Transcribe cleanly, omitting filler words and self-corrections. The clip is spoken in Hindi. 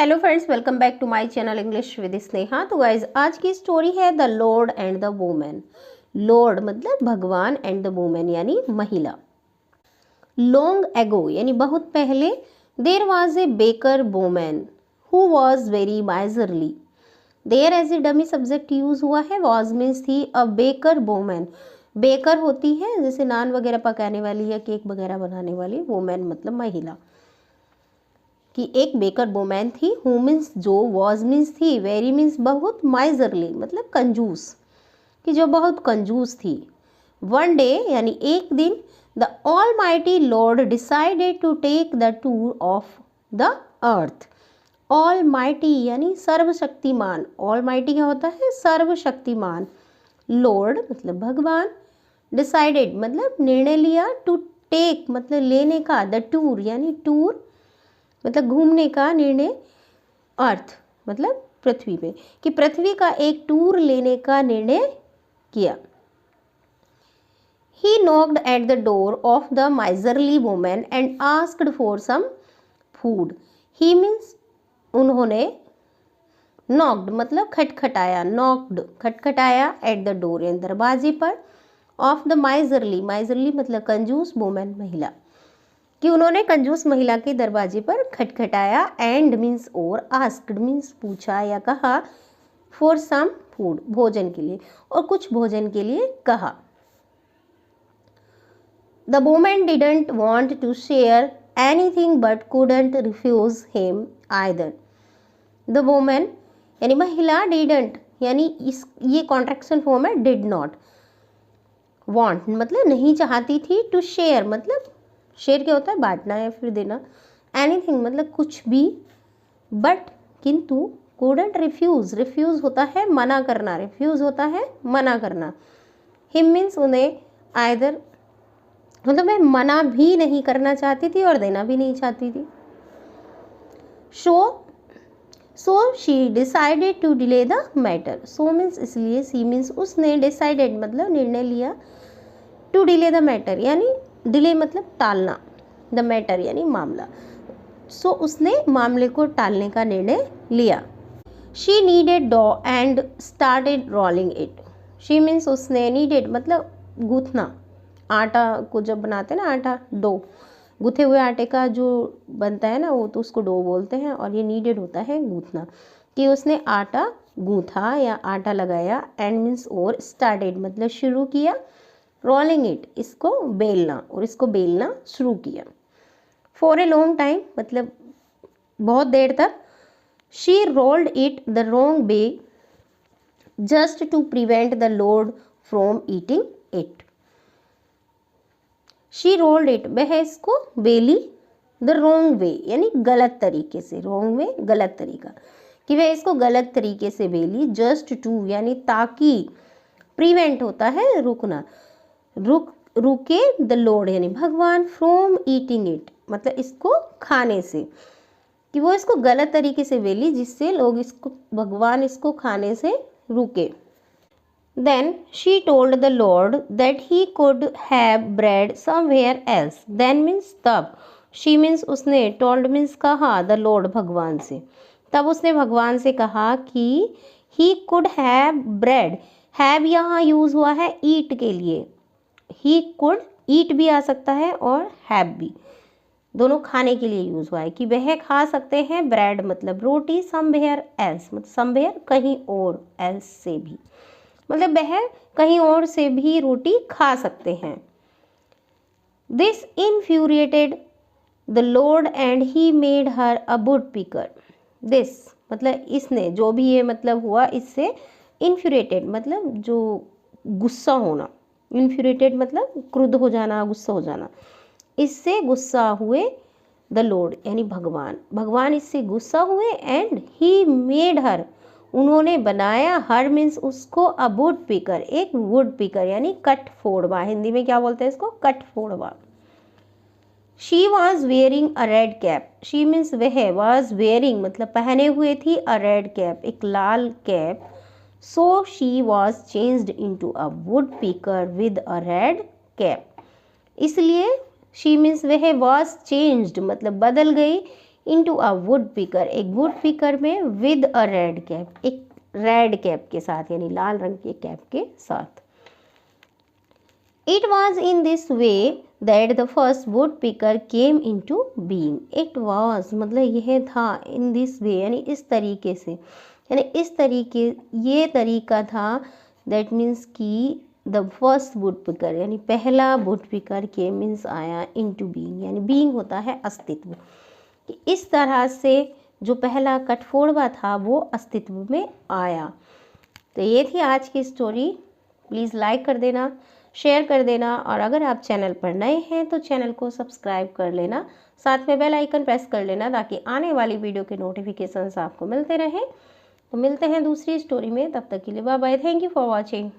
Hello friends, welcome back to my channel English with Sneha. तो गाइज आज की स्टोरी है the lord and the women. Lord मतलब भगवान एंड द वुमेन यानी महिला। लॉन्ग एगो यानी बहुत पहले there was a baker women who was very miserly. There as a dummy subject use हुआ है। वाज मीन्स थी। अ बेकर वुमेन, बेकर होती है जैसे नान वगैरह पकाने वाली या केक वगैरह बनाने वाली। वुमेन मतलब महिला कि एक बेकर वुमेन थी। हु मीन्स जो, वॉज मीन्स थी, वेरी मीन्स बहुत, माइजरली मतलब कंजूस, कि जो बहुत कंजूस थी। वन डे यानी एक दिन the almighty lord decided to take the tour of the earth. Almighty यानी सर्वशक्तिमान। ऑल माइटी क्या होता है? सर्वशक्तिमान। लॉर्ड मतलब भगवान। डिसाइडेड मतलब निर्णय लिया। टू टेक मतलब लेने का। द टूर यानी टूर मतलब घूमने का निर्णय। अर्थ मतलब पृथ्वी पे, कि पृथ्वी का एक टूर लेने का निर्णय किया। He knocked at the door of the miserly woman and asked for some food. He means उन्होंने, knocked मतलब खटखटाया, knocked खटखटाया, at the door यानी दरवाजे पर, of the miserly, miserly मतलब कंजूस, woman महिला, कि उन्होंने कंजूस महिला के दरवाजे पर खटखटाया। एंड मीन्स और, आस्क्ड मीन्स पूछा या कहा, फॉर सम फूड भोजन के लिए, और कुछ भोजन के लिए कहा। The woman didn't want to share anything but couldn't refuse him either. The woman यानी महिला, डिडंट यानी इस ये कॉन्ट्रैक्शन फॉर्म है डिड नॉट। वांट मतलब नहीं चाहती थी। टू शेयर मतलब शेयर क्या होता है? बांटना या फिर देना। एनीथिंग मतलब कुछ भी। बट किंतु, couldn't रिफ्यूज, रिफ्यूज होता है मना करना, रिफ्यूज होता है मना करना। हिम मीन्स उन्हें, आइदर मतलब मैं मना भी नहीं करना चाहती थी और देना भी नहीं चाहती थी। So she decided to delay the matter. So means इसलिए, सी मीन्स उसने, डिसाइडेड मतलब निर्णय लिया, टू डिले द मैटर यानी डिले मतलब टालना, द मैटर यानी मामला। सो उसने मामले को टालने का निर्णय लिया। She kneaded dough and started rolling it. She means उसने, नीडेड मतलब गूंथना, आटा को जब बनाते हैं ना, आटा डो, गूथे हुए आटे का जो बनता है ना, वो तो उसको डो बोलते हैं, और ये नीडेड होता है गूंथना, कि उसने आटा गूंथा या आटा लगाया। एंड मीन्स और, स्टार्टेड मतलब शुरू किया, रोलिंग इट इसको बेलना, और इसको बेलना शुरू किया। फॉर ए लॉन्ग टाइम मतलब बहुत देर तक। She rolled it the wrong way just to prevent the lord from eating it. She rolled it वह इसको बेली, द रॉन्ग वे यानी गलत तरीके से, रॉन्ग वे गलत तरीका, कि वह इसको गलत तरीके से बेली। जस्ट टू यानी ताकि, प्रिवेंट होता है रुकना, रुके द लॉर्ड यानी भगवान, फ्रॉम ईटिंग इट मतलब इसको खाने से, कि वो इसको गलत तरीके से बेली जिससे लोग इसको, भगवान इसको खाने से रुके। Then she told the lord that he could have bread somewhere else. Then means तब, शी मीन्स उसने, टोल्ड मीन्स कहा, द लॉर्ड भगवान से, तब उसने भगवान से कहा कि he could have bread. Have यहाँ यूज हुआ है ईट के लिए। ही कुड, ईट भी आ सकता है और हैव भी, दोनों खाने के लिए यूज हुआ है, कि वह खा सकते हैं ब्रेड मतलब रोटी, समवेयर एल्स मतलब समवेयर कहीं और, एल्स से भी मतलब वह कहीं और से भी रोटी खा सकते हैं। This infuriated the lord and he made her a would picker. This मतलब इसने, जो भी ये मतलब हुआ इससे, इन्फ्यूरिएटेड मतलब जो गुस्सा होना, इन्फ्यूरिएटेड मतलब क्रुद्ध हो जाना, गुस्सा हो जाना, इससे गुस्सा हुए द लॉर्ड यानी भगवान, भगवान इससे गुस्सा हुए। एंड ही मेड हर उन्होंने बनाया, हर मीन्स उसको, अ वुड पिकर एक वुड पिकर यानी कट फोड़वा, हिंदी में क्या बोलते हैं इसको? कट फोड़वा। She was wearing a red cap. She means वह, वॉज वेयरिंग मतलब पहने हुए थी, अ रेड कैप एक लाल cap. So she was changed into a woodpecker with a red cap. इसलिए she means वह was changed मतलब बदल गई इनटू अ वुड पिकर, एक वुड पिकर में विद अ रेड कैप, एक रेड कैप के साथ यानी लाल रंग के कैप के साथ। It was in this way that the first woodpecker came into being. It was मतलब यह था in this way यानी इस तरीके से, यानी इस तरीके, ये तरीका था, that means कि the first woodpecker यानी पहला woodpecker came means आया into being, यानी being होता है अस्तित्व, कि इस तरह से जो पहला कठफोड़वा था वो अस्तित्व में आया। तो ये थी आज की स्टोरी। प्लीज़ लाइक कर देना, शेयर कर देना, और अगर आप चैनल पर नए हैं तो चैनल को सब्सक्राइब कर लेना, साथ में बेल आइकन प्रेस कर लेना ताकि आने वाली वीडियो के नोटिफिकेशंस आपको मिलते रहें। तो मिलते हैं दूसरी स्टोरी में, तब तक के लिए bye bye. Thank you for watching.